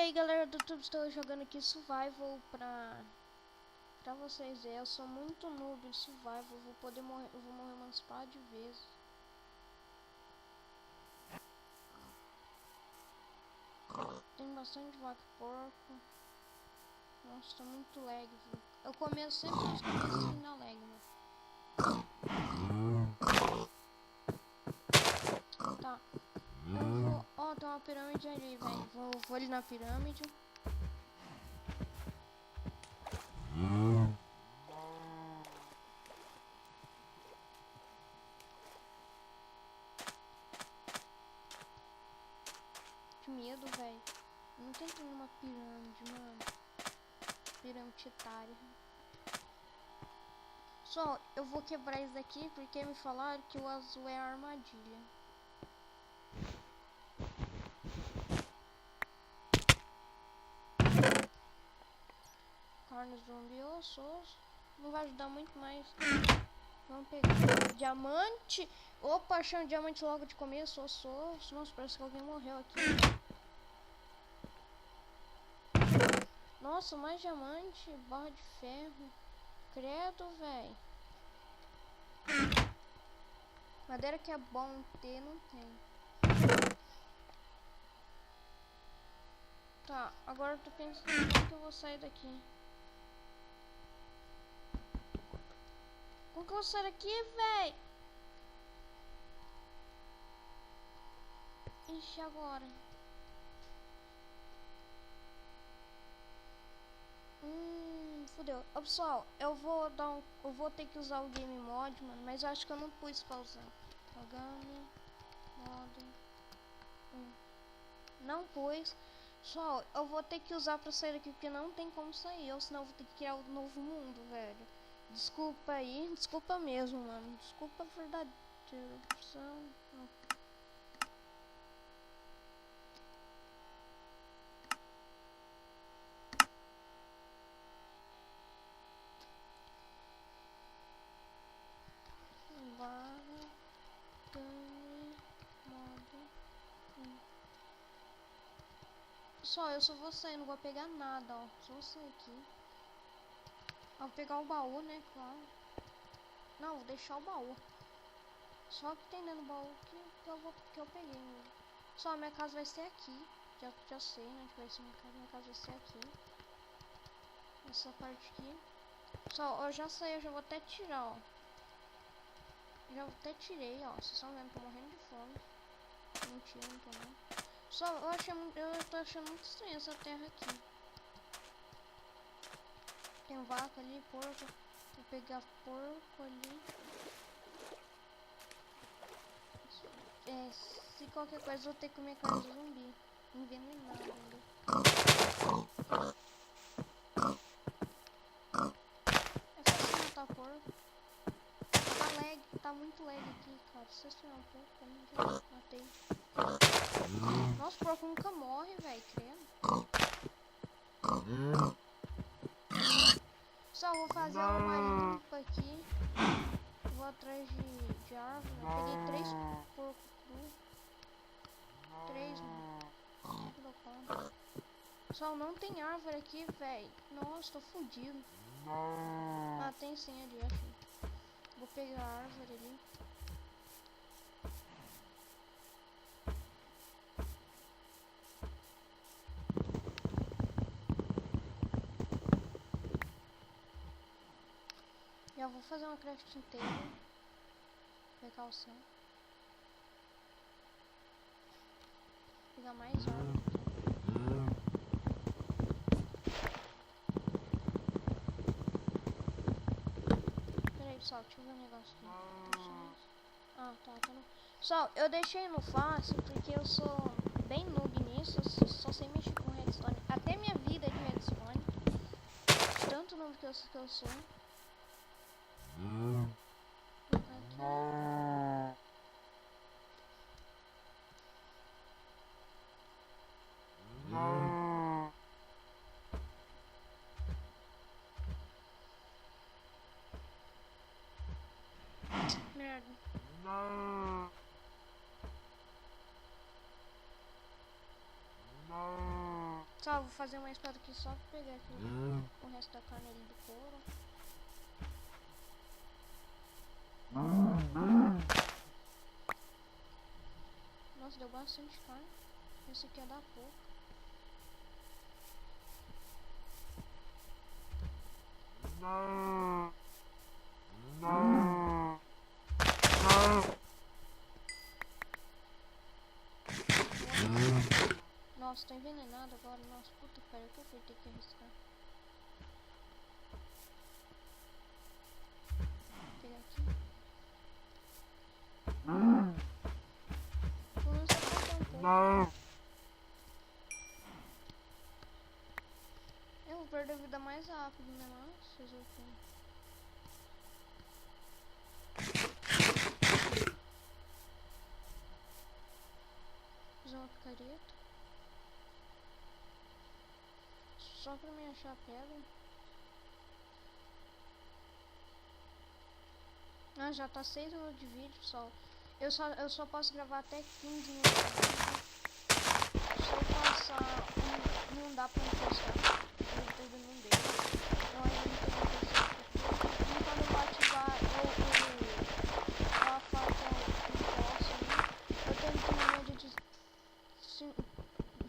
aí galera do YouTube, estou jogando aqui Survival pra vocês verem. Eu sou muito noob em Survival, eu vou morrer umas par de vezes. Tem bastante vaca e porco. Nossa, tá muito lag, viu? Eu começo sempre nos comecinhos na lag, mano. Tá. Eu vou... Ó, tem uma pirâmide ali, velho. Vou ali na pirâmide. Que medo, velho. Não tem que ir numa pirâmide, mano. Pirâmide etária. Só, eu vou quebrar isso daqui porque me falaram que o azul é a armadilha. Carne zumbi, osso. Não vai ajudar muito mais. Vamos pegar diamante. Opa, achei um diamante logo de começo. Osso. Nossa, parece que alguém morreu aqui. Nossa, mais diamante. Barra de ferro. Credo, velho. Madeira que é bom ter, não tem. Tá, agora eu tô pensando como que eu vou sair daqui. Como que eu vou sair daqui, véi? Ixi, agora. Fudeu. Ô, pessoal, eu vou ter que usar o game mod, mano, mas eu acho que eu não pus pra usar. Game mod. Não pus. Pessoal, eu vou ter que usar pra sair daqui porque não tem como sair, ou senão eu vou ter que criar um novo mundo, velho. Desculpa aí, desculpa mesmo, mano. Desculpa verdadeira opção. Só, eu só vou sair, não vou pegar nada, ó. Só vou sair aqui. Vou pegar o baú, né, claro. Não, vou deixar o baú. Só que tem dentro do baú que eu peguei mesmo. Só, minha casa vai ser aqui. Já sei, né, que vai ser minha casa vai ser aqui. Essa parte aqui. Só, eu já sei, eu já vou até tirar, ó. Já até tirei, ó. Vocês estão vendo, tô morrendo de fome. Mentira, não tô não. Só, eu tô achando muito estranho essa terra aqui. Tem vaca ali, porco. Vou pegar porco ali. Se qualquer coisa eu vou ter que comer carne de zumbi. Envenenado ainda. É fácil matar porco. Tá muito lag aqui, cara. Se eu tirar um pouco, também já matei. Nossa, o porco nunca morre, velho, credo. Só vou fazer uma marimpa aqui. Vou atrás de árvore. Eu peguei 3 porcos crus. 3, mano. Só não tem árvore aqui, velho. Nossa, tô fudido. Ah, tem sim ali, achei. Vou pegar a árvore ali. Já vou fazer uma crafting table. Pegar o céu. Pegar mais árvore. Peraí, pessoal, deixa eu ver um negócio aqui. Ah, tá no... Pessoal, eu deixei no fácil porque eu sou bem noob nisso. Eu só sei mexer com redstone. Até minha vida é de redstone. Tanto noob que eu sou. Merda. Tá, vou fazer uma espada aqui só pra pegar aqui o resto da carne ali do couro. Nossa, deu bastante carne. Esse aqui ia dar pouco. Nossa, tô envenenado agora. Nossa, puta que pariu, que eu fui ter que arriscar. Vou pegar aqui. Pelo menos eu vou um pouco. Eu vou perder a vida mais rápido, né? Mas fazer o quê? Fazer uma picareta. Só pra me achar a pedra. Ah, já tá 6 minutos de vídeo, pessoal. Eu só posso gravar até 15 minutos de vídeo. Se eu passar, não dá pra me postar. O YouTube não deixa. Eu ainda não tenho certeza. E quando eu vou ativar a falta de posse, eu tenho que ter uma média de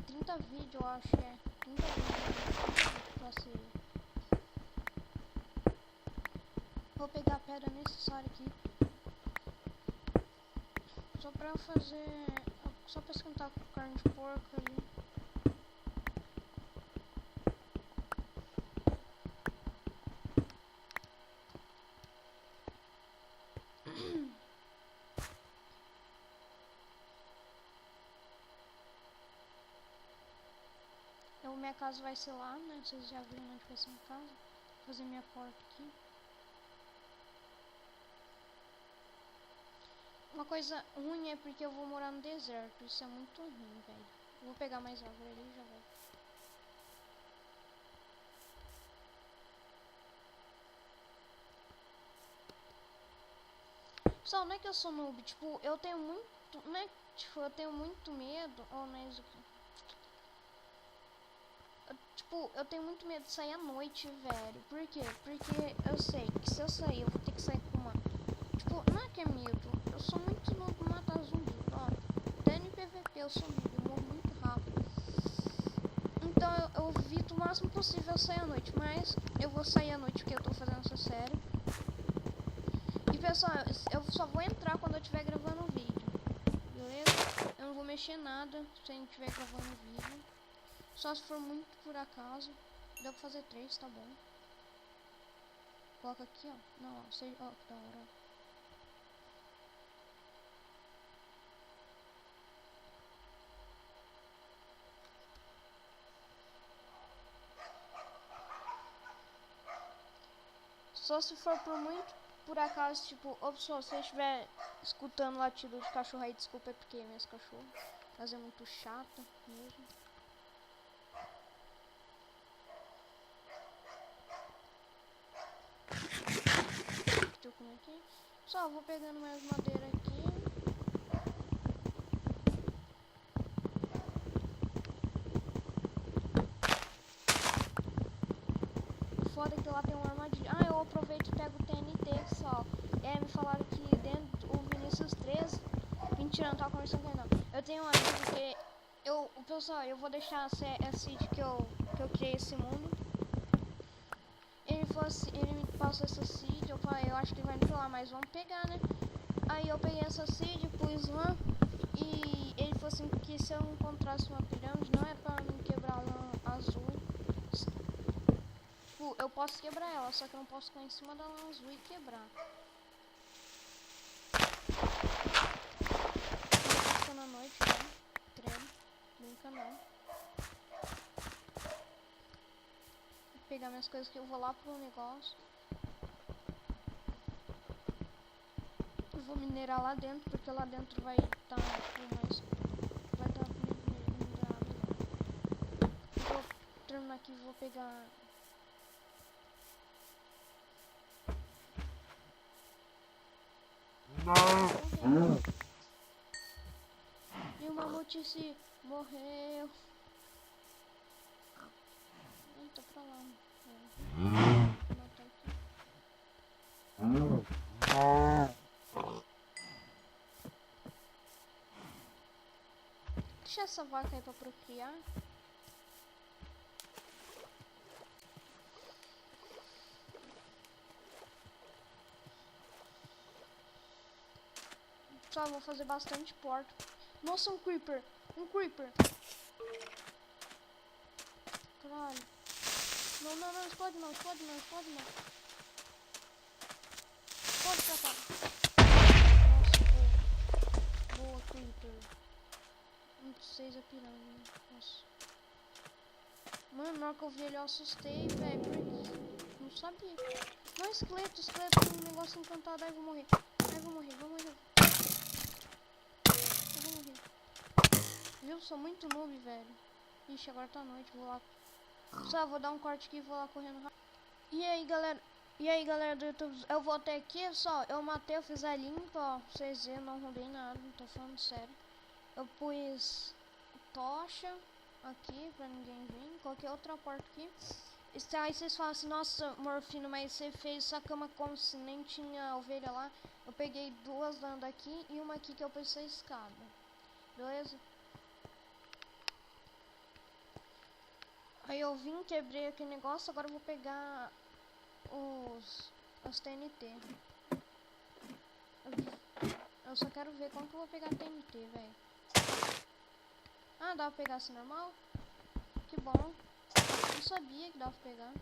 30 vídeos, eu acho. 30 vídeos pra ser. Vou pegar a pedra necessária aqui. Só pra fazer. Só pra esquentar com carne de porco ali. Minha casa vai ser lá, né? Vocês já viram onde vai ser minha casa. Vou fazer minha porta aqui. Uma coisa ruim é porque eu vou morar no deserto. Isso é muito ruim, velho. Vou pegar mais árvore ali e já volto. Pessoal, não é que eu sou noob. Tipo, eu tenho muito... Né? Tipo, eu tenho muito medo... Oh, não é isso aqui. Tipo, eu tenho muito medo de sair à noite, velho. Por quê? Porque eu sei que se eu sair, eu vou ter que sair com uma... Tipo, não é que é medo. Eu sou muito louco pra matar zumbi, ó. Até no PVP eu sou noob, eu morro muito rápido. Então eu evito o máximo possível eu sair à noite. Mas eu vou sair à noite porque eu tô fazendo essa série. E pessoal, eu só vou entrar quando eu estiver gravando o vídeo. Beleza? Eu não vou mexer nada se eu estiver gravando o vídeo. Só se for muito por acaso. Deu pra fazer 3, tá bom. Coloca aqui, ó. Não, ó, seja... Ó, que da hora. Só se for por muito por acaso, tipo... Ô, pessoal, se você estiver escutando latido de cachorro aí, desculpa, é porque minhas cachorras. Mas é muito chato mesmo. Deixa eu comer aqui. Só vou pegando mais madeira aqui. Foda que lá tem uma armadilha. Ah, eu aproveito e pego o TNT, pessoal. Me falaram que dentro o Vinícius 13. Mentira, não tava conversando com ele não. Eu tenho um amigo que pessoal, eu vou deixar a seed que eu criei esse mundo. Ele me passou essa seed, eu falei, eu acho que ele vai me falar, mas vamos pegar, né? Aí eu peguei essa seed, pus lã, e ele falou assim que se eu encontrasse uma pirâmide, não é pra não quebrar a lã azul. Tipo, eu posso quebrar ela, só que eu não posso ficar em cima da lã azul e quebrar. Tá ficando à noite, né? Credo, brinca não. Vou pegar minhas coisas que eu vou lá pro negócio. Eu vou minerar lá dentro, porque lá dentro vai estar mais... Vai estar minerado. Eu vou terminar aqui e vou pegar... Não. E o mamute se morreu. deixar essa vaca aí pra procriar. Só vou fazer bastante porta. Nossa, um creeper. Um creeper. Caralho. Não, não, não. Explode não, explode não, explode não. Explode pra cá. Nossa, boa. Boa, creeper. 26 a piranha. Nossa. Mano, na hora que eu vi ele eu assustei, velho. Não sabia. Não, esqueleto, esqueleto. Um negócio encantado. Aí eu vou morrer. Aí eu vou morrer, vou morrer. Eu vou morrer. Viu? Sou muito noob, velho. Ixi, agora tá noite. Vou lá. Só vou dar um corte aqui e vou lá correndo rápido. E aí, galera do YouTube. Eu voltei aqui, só. Eu matei, eu fiz a limpa, ó. Pra vocês verem, não roubei nada. Não tô falando sério. Eu pus tocha aqui pra ninguém vir. Coloquei outra porta aqui. Aí vocês falam assim, nossa, Morfino, mas você fez sua cama como se nem tinha ovelha lá. Eu peguei duas dando aqui e uma aqui que eu pus a escada. Beleza? Aí eu vim, quebrei aquele negócio, agora eu vou pegar os TNT. Eu só quero ver como que eu vou pegar TNT, velho. Ah, dá pra pegar assim normal? Que bom. Não sabia que dava pra pegar.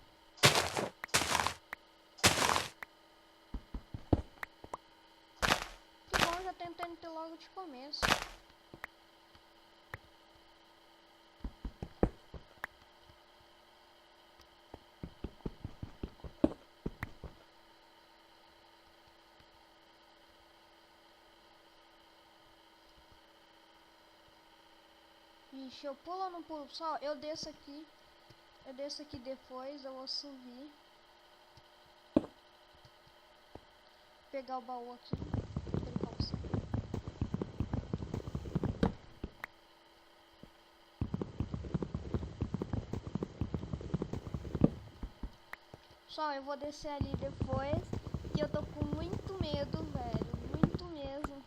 Que bom, já tenho TNT logo de começo. Ixi, eu pulo ou não pulo? Só, eu desço aqui. Eu desço aqui depois, eu vou subir. Pegar o baú aqui. Só, eu vou descer ali depois. E eu tô com muito medo, velho. Muito mesmo.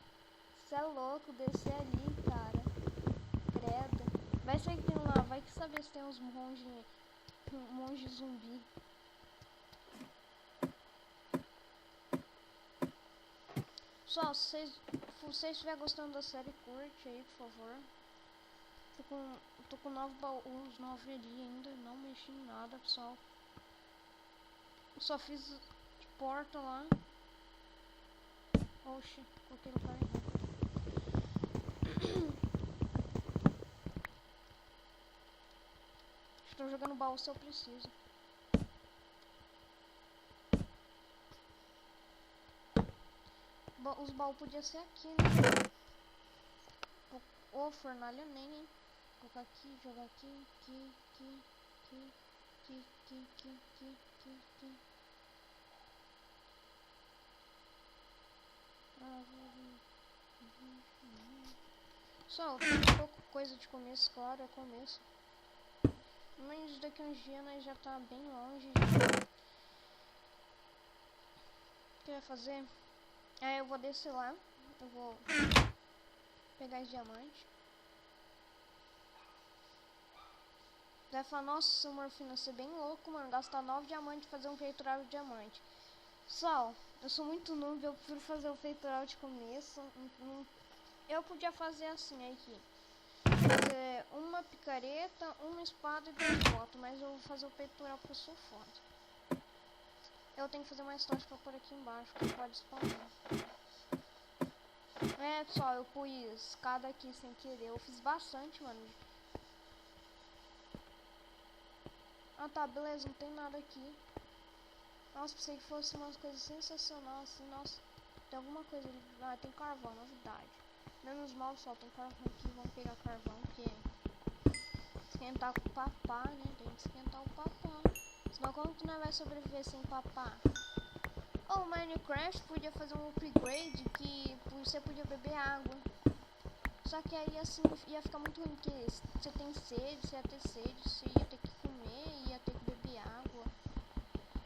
Você é louco, descer ali, cara. Credo. Vai ser que tem lá, vai que saber se tem uns monge zumbi. Só, se vocês estiverem gostando da série, curte aí, por favor. Tô com 9 baús, 9 ali ainda, não mexi em nada, pessoal. Só fiz porta lá. Oxi, coloquei no carro. Estou jogando baú se eu preciso. Os baús podiam ser aqui, né? Ô, fornalha nem, hein? Colocar aqui, jogar aqui, aqui. Só, tem pouca coisa de começo, claro, é começo. Mas daqui a uns dias nós já tá bem longe. O que eu ia fazer? Aí eu vou descer lá. Eu vou pegar esse diamante. Vai falar, nossa, Morfina, você é bem louco, mano. Gastar 9 diamantes e fazer um peitoral de diamante. Pessoal, eu sou muito noob, eu prefiro fazer o peitoral de começo. Eu podia fazer assim aqui. Fazer uma picareta, uma espada e 2 botas. Mas eu vou fazer o peitoral porque eu sou foda. Eu tenho que fazer mais tocha pra pôr aqui embaixo, que pode spawnar. É, pessoal, eu pus escada aqui sem querer. Eu fiz bastante, mano. Ah, tá, beleza, não tem nada aqui. Nossa, pensei que fosse umas coisas sensacionais, assim, nossa. Tem alguma coisa ali. Ah, tem carvão, novidade. Menos mal, só tem carvão aqui, vamos pegar carvão, porque esquentar com o papá, né? Tem que esquentar o papá. Senão como que nós vai sobreviver sem papá? Ou o Minecraft podia fazer um upgrade que você podia beber água. Só que aí assim ia ficar muito ruim, porque você tem sede, você ia ter sede, você ia ter que comer, ia ter que beber água.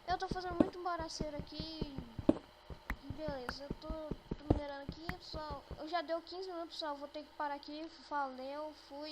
Eu tô fazendo muito embaraceiro aqui. Beleza, eu tô minerando aqui, pessoal. Eu já deu 15 minutos, pessoal. Vou ter que parar aqui. Valeu, fui.